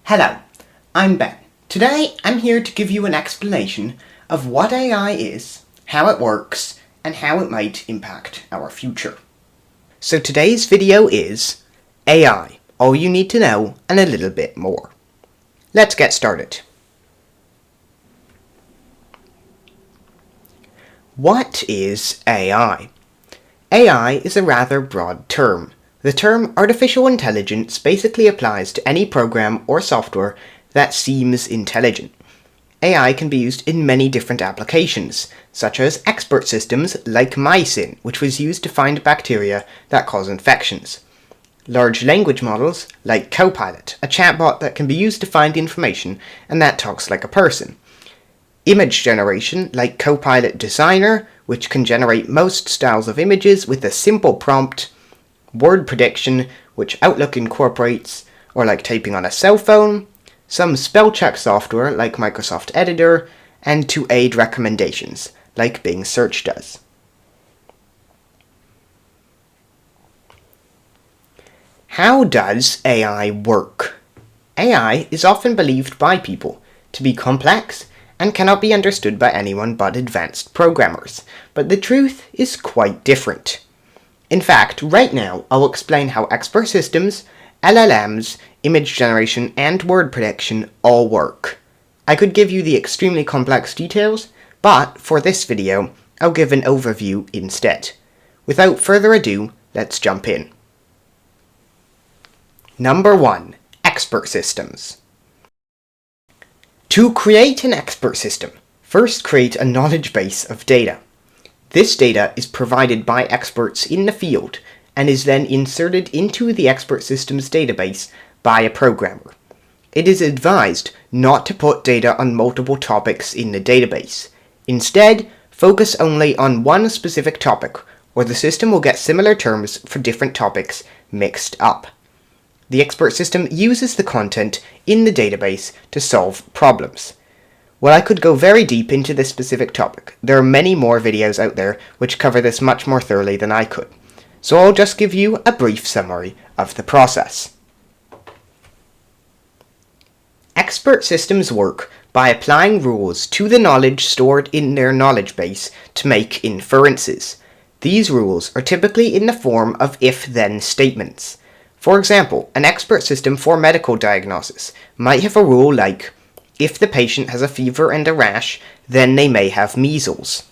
Hello, I'm Ben. Today I'm here to give you an explanation of what AI is, how it works, and how it might impact our future. So today's video is AI, all you need to know and a little bit more. Let's get started. What is AI? AI is a rather broad term. The term artificial intelligence basically applies to any program or software that seems intelligent. AI can be used in many different applications, such as expert systems like MySyn, which was used to find bacteria that cause infections. Large language models like Copilot, a chatbot that can be used to find information and that talks like a person. Image generation like Copilot Designer, which can generate most styles of images with a simple prompt. Word prediction, which Outlook incorporates, or like typing on a cell phone, some spell check software like Microsoft Editor, and to aid recommendations, like Bing Search does. How does AI work? AI is often believed by people to be complex and cannot be understood by anyone but advanced programmers, but the truth is quite different. In fact, right now, I'll explain how expert systems, LLMs, image generation, and word prediction all work. I could give you the extremely complex details, but for this video, I'll give an overview instead. Without further ado, let's jump in. Number 1. Expert systems. To create an expert system, first create a knowledge base of data. This data is provided by experts in the field and is then inserted into the expert systems database by a programmer. It is advised not to put data on multiple topics in the database. Instead, focus only on one specific topic, or the system will get similar terms for different topics mixed up. The expert system uses the content in the database to solve problems. While I could go very deep into this specific topic, there are many more videos out there which cover this much more thoroughly than I could, so I'll just give you a brief summary of the process. Expert systems work by applying rules to the knowledge stored in their knowledge base to make inferences. These rules are typically in the form of if-then statements. For example, an expert system for medical diagnosis might have a rule like, if the patient has a fever and a rash, then they may have measles.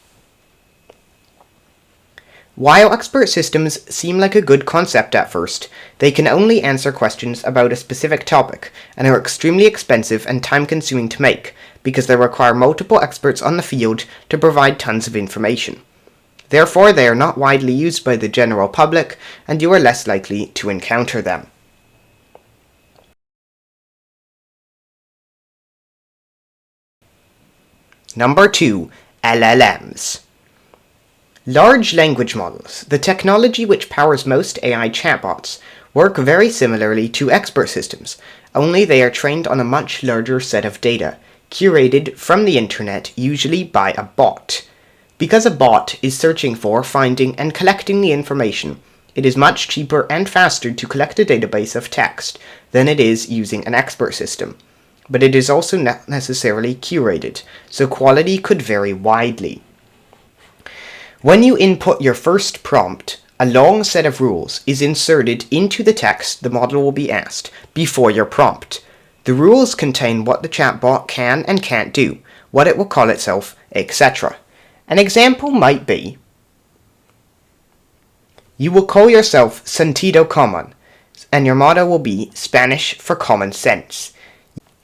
While expert systems seem like a good concept at first, they can only answer questions about a specific topic and are extremely expensive and time-consuming to make because they require multiple experts on the field to provide tons of information. Therefore, they are not widely used by the general public, and you are less likely to encounter them. Number 2. LLMs. Large language models, the technology which powers most AI chatbots, work very similarly to expert systems, only they are trained on a much larger set of data, curated from the internet, usually by a bot. Because a bot is searching for, finding, and collecting the information, it is much cheaper and faster to collect a database of text than it is using an expert system. But it is also not necessarily curated, so quality could vary widely. When you input your first prompt, a long set of rules is inserted into the text the model will be asked before your prompt. The rules contain what the chatbot can and can't do, what it will call itself, etc. An example might be, you will call yourself Sentido Común, and your motto will be Spanish for common sense.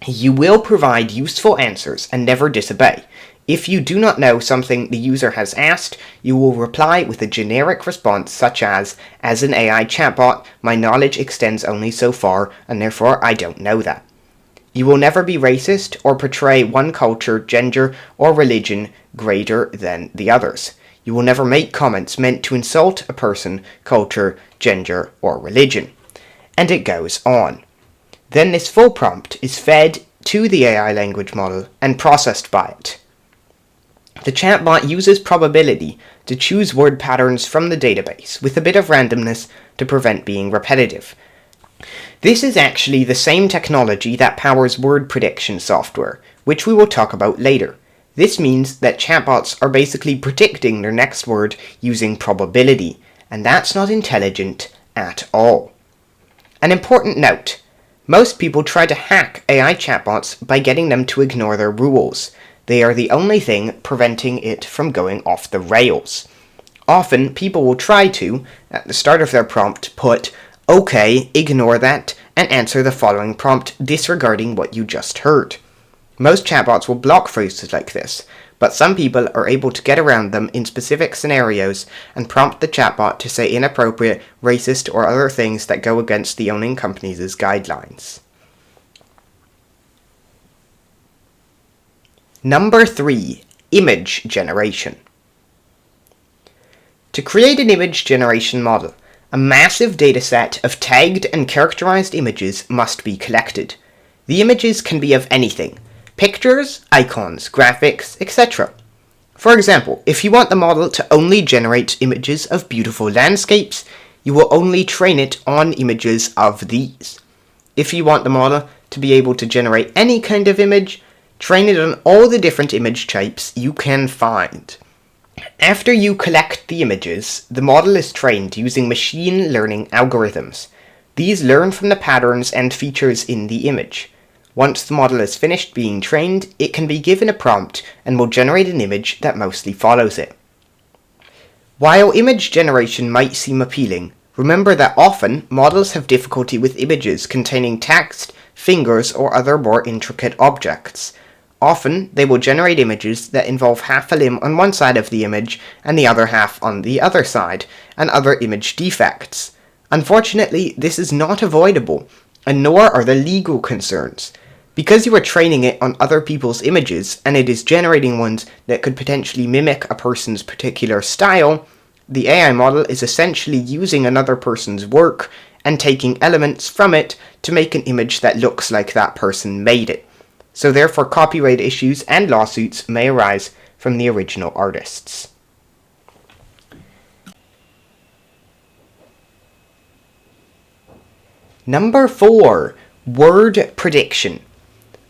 You will provide useful answers and never disobey. If you do not know something the user has asked, you will reply with a generic response such as an AI chatbot, my knowledge extends only so far, and therefore I don't know that. You will never be racist or portray one culture, gender, or religion greater than the others. You will never make comments meant to insult a person, culture, gender, or religion. And it goes on. Then this full prompt is fed to the AI language model and processed by it. The chatbot uses probability to choose word patterns from the database with a bit of randomness to prevent being repetitive. This is actually the same technology that powers word prediction software, which we will talk about later. This means that chatbots are basically predicting their next word using probability, and that's not intelligent at all. An important note: most people try to hack AI chatbots by getting them to ignore their rules. They are the only thing preventing it from going off the rails. Often, people will try to, at the start of their prompt, put "OK, ignore that," and answer the following prompt disregarding what you just heard. Most chatbots will block phrases like this, but some people are able to get around them in specific scenarios and prompt the chatbot to say inappropriate, racist, or other things that go against the owning company's guidelines. Number 3. Image generation. To create an image generation model, a massive dataset of tagged and characterized images must be collected. The images can be of anything: pictures, icons, graphics, etc. For example, if you want the model to only generate images of beautiful landscapes, you will only train it on images of these. If you want the model to be able to generate any kind of image, train it on all the different image types you can find. After you collect the images, the model is trained using machine learning algorithms. These learn from the patterns and features in the image. Once the model is finished being trained, it can be given a prompt and will generate an image that mostly follows it. While image generation might seem appealing, remember that often models have difficulty with images containing text, fingers, or other more intricate objects. Often, they will generate images that involve half a limb on one side of the image and the other half on the other side, and other image defects. Unfortunately, this is not avoidable, and nor are the legal concerns. Because you are training it on other people's images, and it is generating ones that could potentially mimic a person's particular style, the AI model is essentially using another person's work and taking elements from it to make an image that looks like that person made it. So therefore copyright issues and lawsuits may arise from the original artists. Number 4. Word prediction.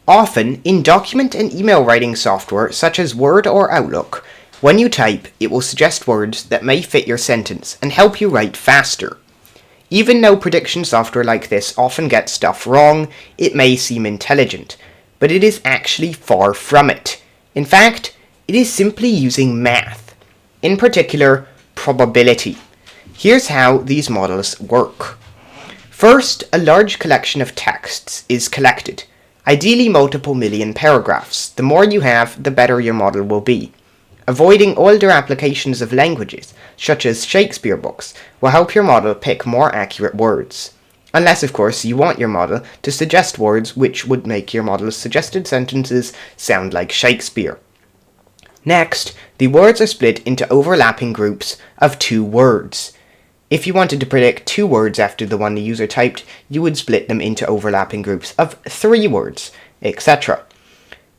Often, in document and email writing software such as Word or Outlook, when you type, it will suggest words that may fit your sentence and help you write faster. Even though prediction software like this often gets stuff wrong, it may seem intelligent, but it is actually far from it. In fact, it is simply using math, in particular, probability. Here's how these models work. First, a large collection of texts is collected, ideally multiple million paragraphs. The more you have, the better your model will be. Avoiding older applications of languages, such as Shakespeare books, will help your model pick more accurate words. Unless, of course, you want your model to suggest words which would make your model's suggested sentences sound like Shakespeare. Next, the words are split into overlapping groups of 2 words. If you wanted to predict 2 words after the one the user typed, you would split them into overlapping groups of 3 words, etc.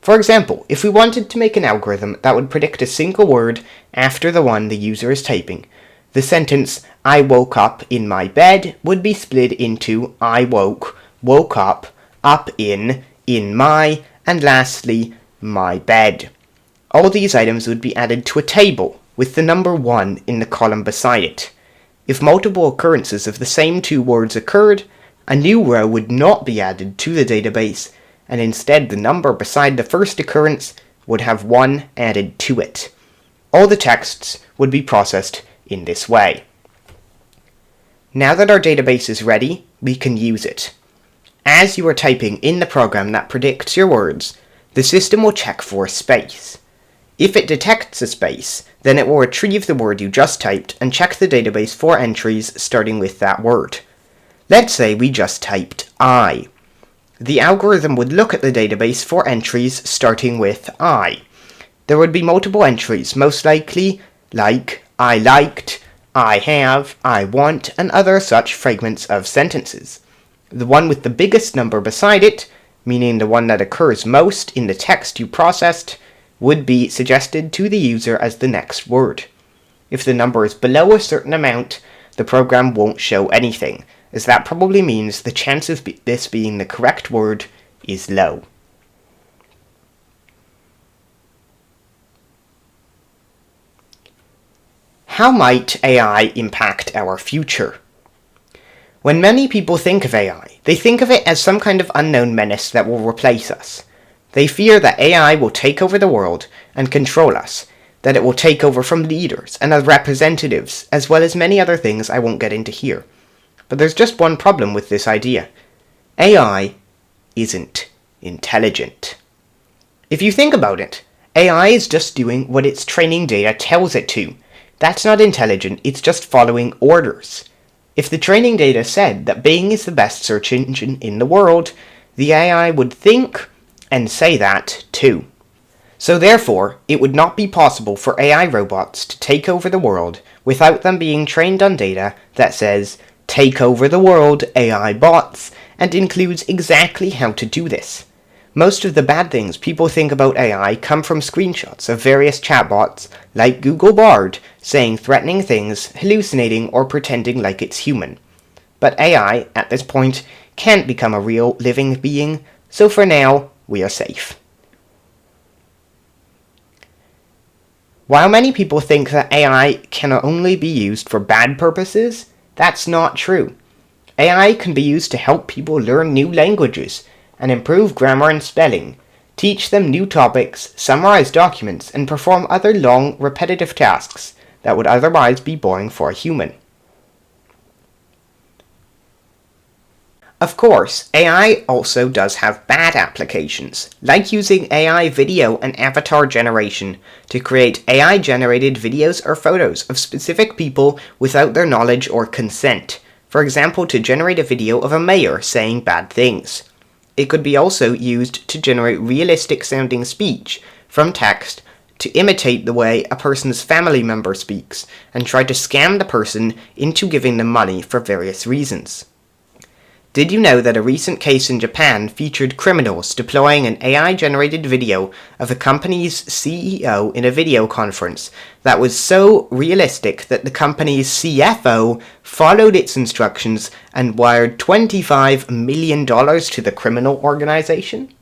For example, if we wanted to make an algorithm that would predict a single word after the one the user is typing, the sentence "I woke up in my bed" would be split into "I woke up in my, and lastly, my bed." All these items would be added to a table, with the number 1 in the column beside it. If multiple occurrences of the same 2 words occurred, a new row would not be added to the database, and instead the number beside the first occurrence would have 1 added to it. All the texts would be processed in this way. Now that our database is ready, we can use it. As you are typing in the program that predicts your words, the system will check for a space. If it detects a space, then it will retrieve the word you just typed and check the database for entries starting with that word. Let's say we just typed "I." The algorithm would look at the database for entries starting with "I." There would be multiple entries, most likely like "I liked," "I have," "I want," and other such fragments of sentences. The one with the biggest number beside it, meaning the one that occurs most in the text you processed, would be suggested to the user as the next word. If the number is below a certain amount, the program won't show anything, as that probably means the chance of this being the correct word is low. How might AI impact our future? When many people think of AI, they think of it as some kind of unknown menace that will replace us. They fear that AI will take over the world and control us, that it will take over from leaders and other representatives, as well as many other things I won't get into here. But there's just one problem with this idea. AI isn't intelligent. If you think about it, AI is just doing what its training data tells it to. That's not intelligent, it's just following orders. If the training data said that Bing is the best search engine in the world, the AI would think and say that too. So therefore, it would not be possible for AI robots to take over the world without them being trained on data that says, "Take over the world, AI bots," and includes exactly how to do this. Most of the bad things people think about AI come from screenshots of various chatbots, like Google Bard, saying threatening things, hallucinating, or pretending like it's human. But AI, at this point, can't become a real living being, so for now, we are safe. While many people think that AI can only be used for bad purposes, that's not true. AI can be used to help people learn new languages and improve grammar and spelling, teach them new topics, summarize documents, and perform other long, repetitive tasks that would otherwise be boring for a human. Of course, AI also does have bad applications, like using AI video and avatar generation to create AI-generated videos or photos of specific people without their knowledge or consent. For example, to generate a video of a mayor saying bad things. It could be also used to generate realistic-sounding speech from text to imitate the way a person's family member speaks and try to scam the person into giving them money for various reasons. Did you know that a recent case in Japan featured criminals deploying an AI-generated video of a company's CEO in a video conference that was so realistic that the company's CFO followed its instructions and wired $25 million to the criminal organization?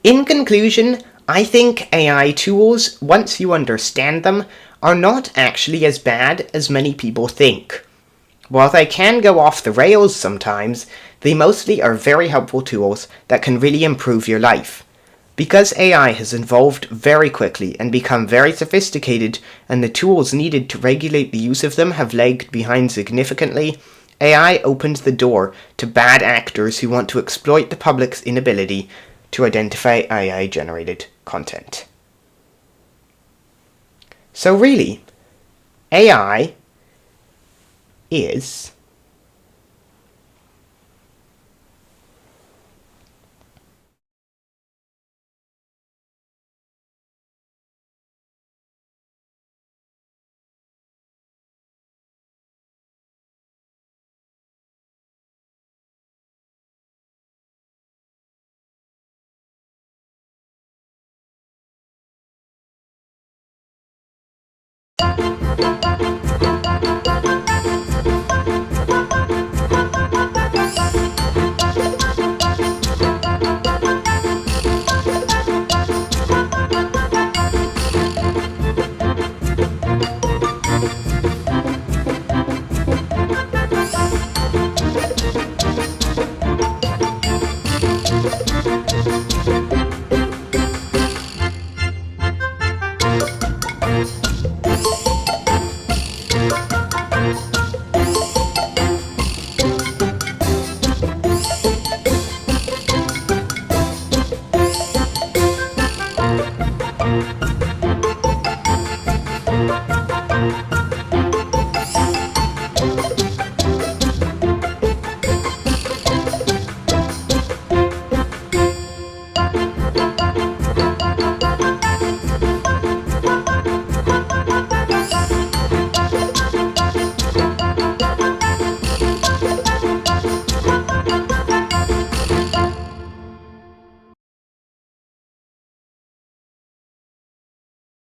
In conclusion, I think AI tools, once you understand them, are not actually as bad as many people think. While they can go off the rails sometimes, they mostly are very helpful tools that can really improve your life. Because AI has evolved very quickly and become very sophisticated, and the tools needed to regulate the use of them have lagged behind significantly, AI opens the door to bad actors who want to exploit the public's inability to identify AI-generated content. So really, AI is